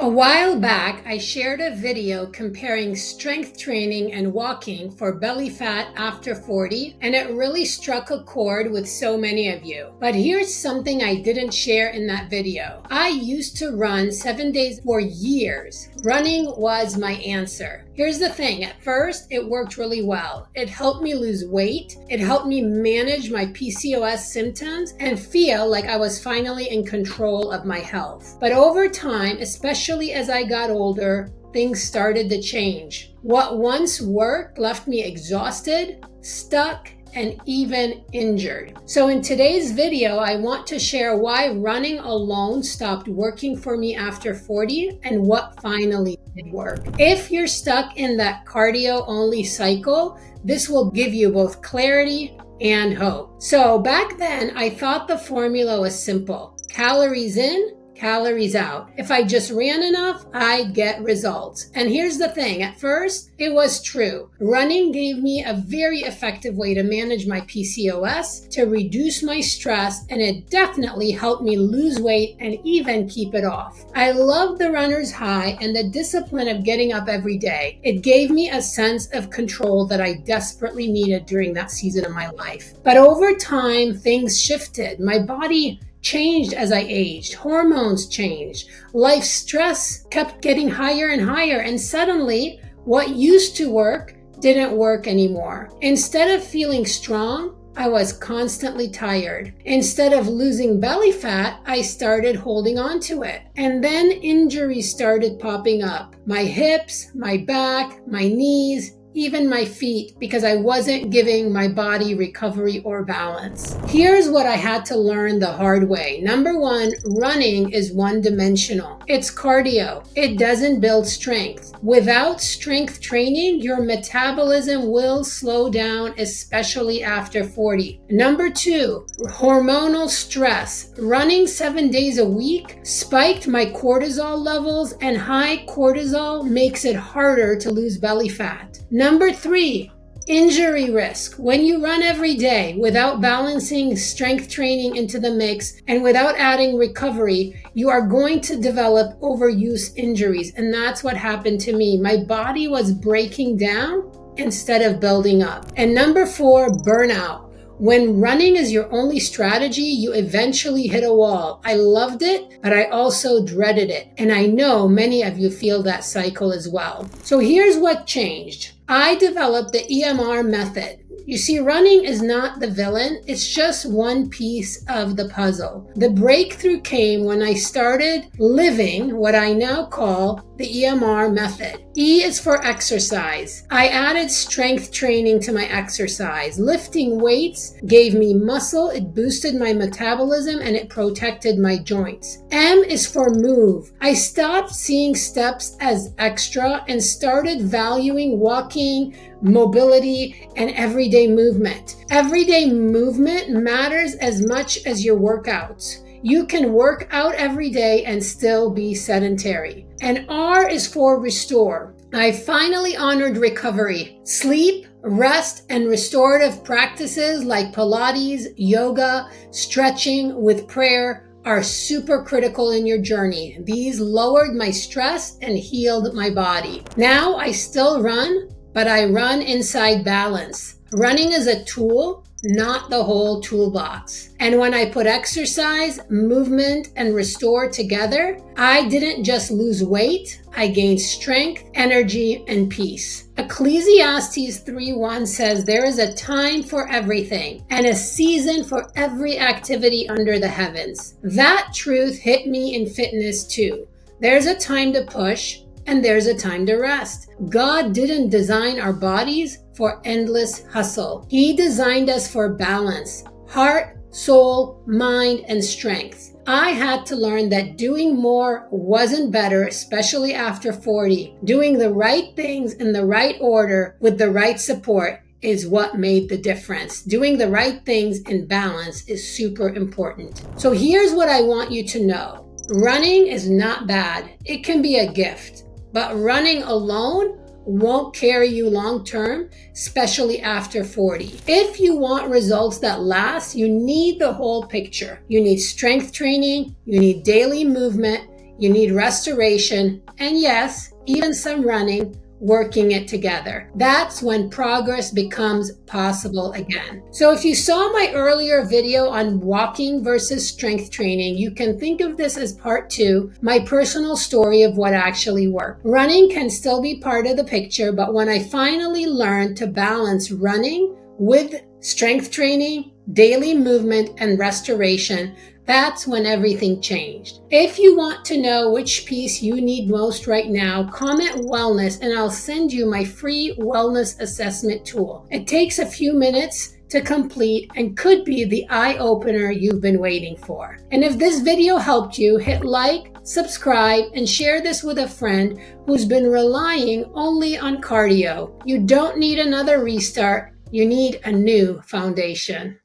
A while back, I shared a video comparing strength training and walking for belly fat after 40, and it really struck a chord with so many of you. But here's something I didn't share in that video. I used to run 7 days for years. Running was my answer. Here's the thing, at first it worked really well. It helped me lose weight, it helped me manage my PCOS symptoms and feel like I was finally in control of my health. But over time, especially as I got older, things started to change. What once worked left me exhausted, stuck, and even injured. So in today's video, I want to share why running alone stopped working for me after 40 and what finally did work. If you're stuck in that cardio-only cycle, this will give you both clarity and hope. So back then, I thought the formula was simple. Calories in, calories out. If I just ran enough, I'd get results. And here's the thing, at first, it was true. Running gave me a very effective way to manage my PCOS, to reduce my stress, and it definitely helped me lose weight and even keep it off. I loved the runner's high and the discipline of getting up every day. It gave me a sense of control that I desperately needed during that season of my life. But over time, things shifted. My body changed as I aged. Hormones changed. Life stress kept getting higher and higher. And suddenly, what used to work didn't work anymore. Instead of feeling strong, I was constantly tired. Instead of losing belly fat, I started holding on to it. And then injuries started popping up. My hips, my back, my knees, even my feet, because I wasn't giving my body recovery or balance. Here's what I had to learn the hard way. Number one, running is one-dimensional. It's cardio. It doesn't build strength. Without strength training, your metabolism will slow down, especially after 40. Number two, hormonal stress. Running 7 days a week spiked my cortisol levels, and high cortisol makes it harder to lose belly fat. Number three, injury risk. When you run every day without balancing strength training into the mix and without adding recovery, you are going to develop overuse injuries. And that's what happened to me. My body was breaking down instead of building up. And number four, burnout. When running is your only strategy, you eventually hit a wall. I loved it, but I also dreaded it. And I know many of you feel that cycle as well. So here's what changed. I developed the EMR method. You see, running is not the villain. It's just one piece of the puzzle. The breakthrough came when I started living what I now call the EMR method. E is for exercise. I added strength training to my exercise. Lifting weights gave me muscle, it boosted my metabolism, and it protected my joints. M is for move. I stopped seeing steps as extra and started valuing walking, mobility, and everyday movement. Everyday movement matters as much as your workouts. You can work out every day and still be sedentary. And R is for restore. I finally honored recovery. Sleep, rest, and restorative practices like Pilates, yoga, stretching with prayer are super critical in your journey. These lowered my stress and healed my body. Now I still run, but I run inside balance. Running is a tool, not the whole toolbox. And when I put exercise, movement, and restore together, I didn't just lose weight, I gained strength, energy, and peace. Ecclesiastes 3:1 says there is a time for everything and a season for every activity under the heavens. That truth hit me in fitness too. There's a time to push, and there's a time to rest. God didn't design our bodies for endless hustle. He designed us for balance, heart, soul, mind, and strength. I had to learn that doing more wasn't better, especially after 40. Doing the right things in the right order with the right support is what made the difference. Doing the right things in balance is super important. So here's what I want you to know. Running is not bad. It can be a gift. But running alone won't carry you long term, especially after 40. If you want results that last, you need the whole picture. You need strength training, you need daily movement, you need restoration, and yes, even some running, working it together. That's when progress becomes possible again. So if you saw my earlier video on walking versus strength training, you can think of this as part 2, my personal story of what actually worked. Running can still be part of the picture, but when I finally learned to balance running with strength training, daily movement, and restoration, that's when everything changed. If you want to know which piece you need most right now, comment wellness and I'll send you my free wellness assessment tool. It takes a few minutes to complete and could be the eye-opener you've been waiting for. And if this video helped you, hit like, subscribe, and share this with a friend who's been relying only on cardio. You don't need another restart. You need a new foundation.